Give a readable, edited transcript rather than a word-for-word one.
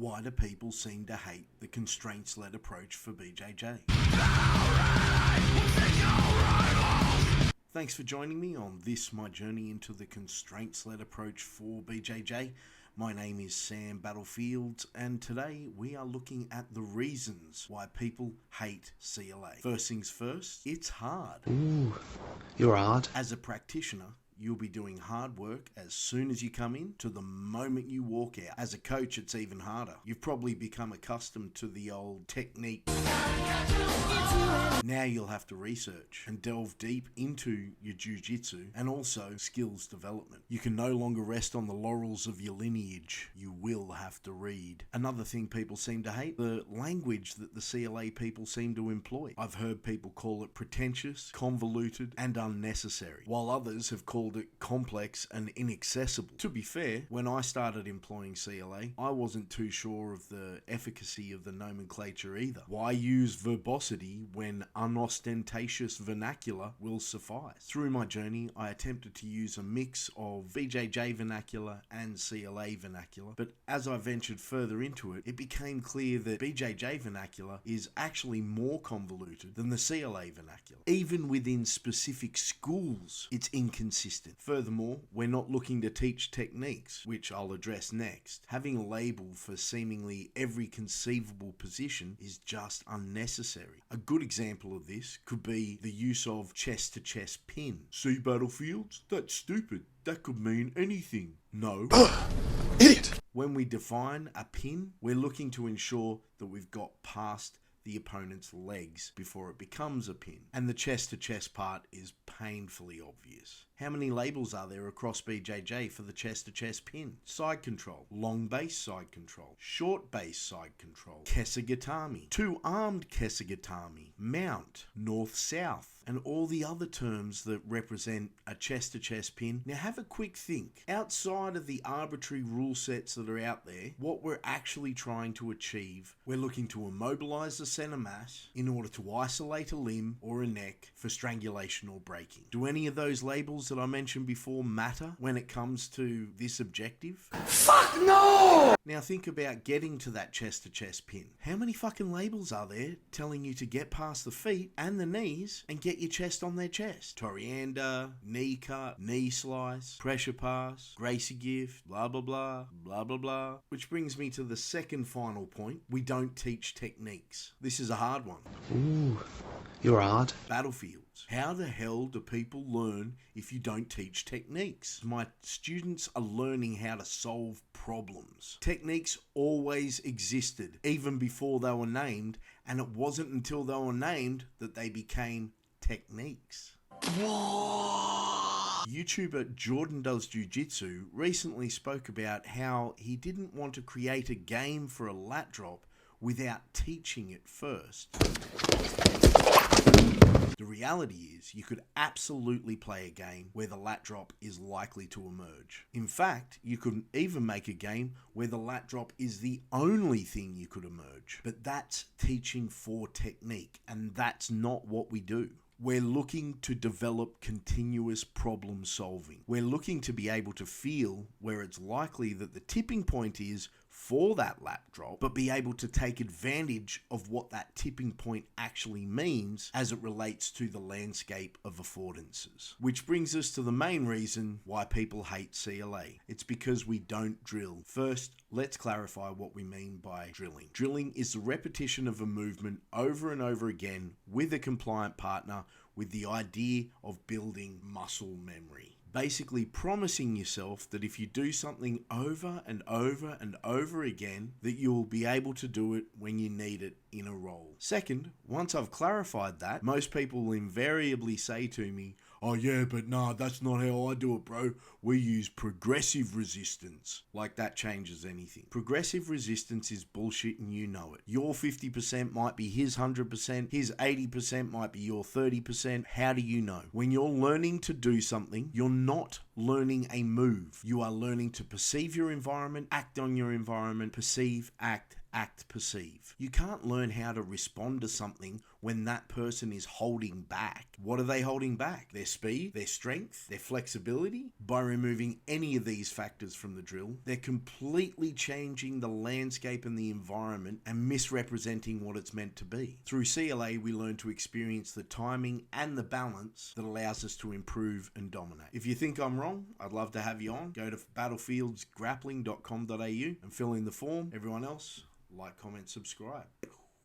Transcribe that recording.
Why do people seem to hate the constraints-led approach for BJJ? Thanks for joining me on this, my journey into the constraints-led approach for BJJ. My name is Sam Battlefield, and today we are looking at the reasons why people hate CLA. First things first, it's hard. Ooh, you're hard. As a practitioner, you'll be doing hard work as soon as you come in to the moment you walk out. As a coach, it's even harder. You've probably become accustomed to the old technique. Now you'll have to research and delve deep into your jiu-jitsu and also skills development. You can no longer rest on the laurels of your lineage. You will have to read. Another thing people seem to hate, the language that the CLA people seem to employ. I've heard people call it pretentious, convoluted, and unnecessary, while others have called it complex and inaccessible. To be fair, when I started employing CLA, I wasn't too sure of the efficacy of the nomenclature either. Why use verbosity when unostentatious vernacular will suffice? Through my journey, I attempted to use a mix of BJJ vernacular and CLA vernacular, but as I ventured further into it, it became clear that BJJ vernacular is actually more convoluted than the CLA vernacular. Even within specific schools, it's inconsistent. Furthermore, we're not looking to teach techniques, which I'll address next. Having a label for seemingly every conceivable position is just unnecessary. A good example of this could be the use of chest-to-chest pin. See, Battlefields? That's stupid. That could mean anything. No. Idiot! When we define a pin, we're looking to ensure that we've got past the opponent's legs before it becomes a pin. And the chest-to-chest part is painfully obvious. How many labels are there across BJJ for the chest-to-chest pin? Side control, long base side control, short base side control, kesagatami, two-armed kesagatami, mount, north-south, and all the other terms that represent a chest-to-chest pin. Now have a quick think. Outside of the arbitrary rule sets that are out there, what we're actually trying to achieve, we're looking to immobilize the center mass in order to isolate a limb or a neck for strangulation or breaking. Do any of those labels that I mentioned before matter when it comes to this objective? Fuck no! Now think about getting to that chest-to-chest pin. How many fucking labels are there telling you to get past the feet and the knees and get your chest on their chest? Coriander, knee cut, knee slice, pressure pass, Gracie gift, blah blah blah, blah blah blah. Which brings me to the second final point. We don't teach techniques. This is a hard one. Ooh, you're hard. Battlefields. How the hell do people learn if you don't teach techniques? My students are learning how to solve problems. Techniques always existed, even before they were named, and it wasn't until they were named that they became techniques. YouTuber Jordan Does Jiu-Jitsu recently spoke about how he didn't want to create a game for a lat drop without teaching it first. The reality is, you could absolutely play a game where the lat drop is likely to emerge. In fact, you could even make a game where the lat drop is the only thing you could emerge. But that's teaching for technique, and that's not what we do. We're looking to develop continuous problem solving. We're looking to be able to feel where it's likely that the tipping point is for that lat drop, but be able to take advantage of what that tipping point actually means as it relates to the landscape of affordances. Which brings us to the main reason why people hate CLA. It's because we don't drill. First, let's clarify what we mean by drilling. Drilling is the repetition of a movement over and over again with a compliant partner with the idea of building muscle memory. Basically promising yourself that if you do something over and over and over again, that you'll be able to do it when you need it in a role. Second, once I've clarified that, most people will invariably say to me, "Oh yeah, but nah, that's not how I do it, bro. We use progressive resistance." Like that changes anything. Progressive resistance is bullshit and you know it. Your 50% might be his 100%, his 80% might be your 30%. How do you know? When you're learning to do something, you're not learning a move. You are learning to perceive your environment, act on your environment, perceive, act, perceive. You can't learn how to respond to something when that person is holding back. What are they holding back? Their speed, their strength, their flexibility? By removing any of these factors from the drill, they're completely changing the landscape and the environment and misrepresenting what it's meant to be. Through CLA, we learn to experience the timing and the balance that allows us to improve and dominate. If you think I'm wrong, I'd love to have you on. Go to battlefieldsgrappling.com.au and fill in the form. Everyone else, like, comment, subscribe.